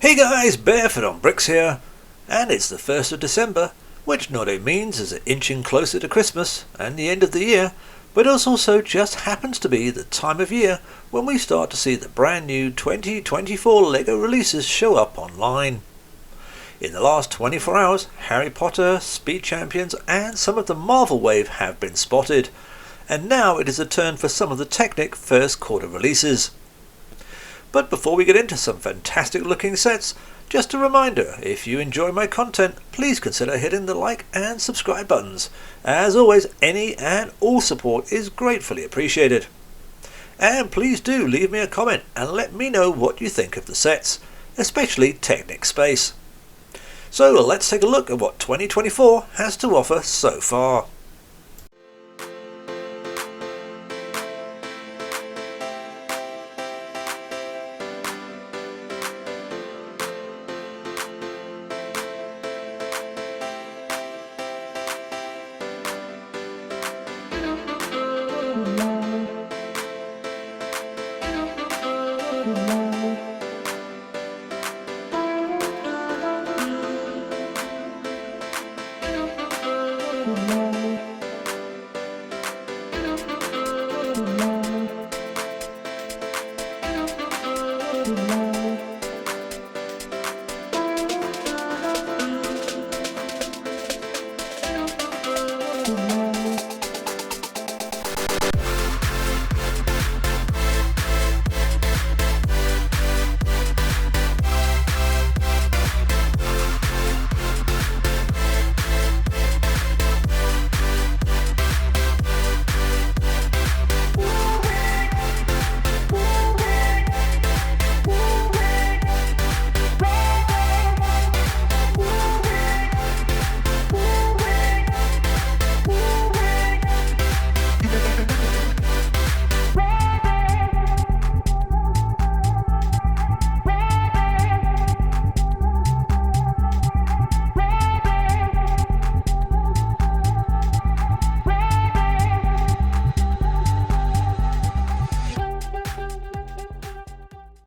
Hey guys, BarefootonBricks here, and it's the 1st of December, which not only means is inching closer to Christmas and the end of the year, but it also just happens to be the time of year when we start to see the brand new 2024 Lego releases show up online. In the last 24 hours, Harry Potter, Speed Champions and some of the Marvel wave have been spotted, and now it is a turn for some of the Technic first quarter releases. But before we get into some fantastic looking sets, just a reminder, if you enjoy my content, please consider hitting the like and subscribe buttons. As always, any and all support is gratefully appreciated. And please do leave me a comment and let me know what you think of the sets, especially Technic Space. So let's take a look at what 2024 has to offer so far.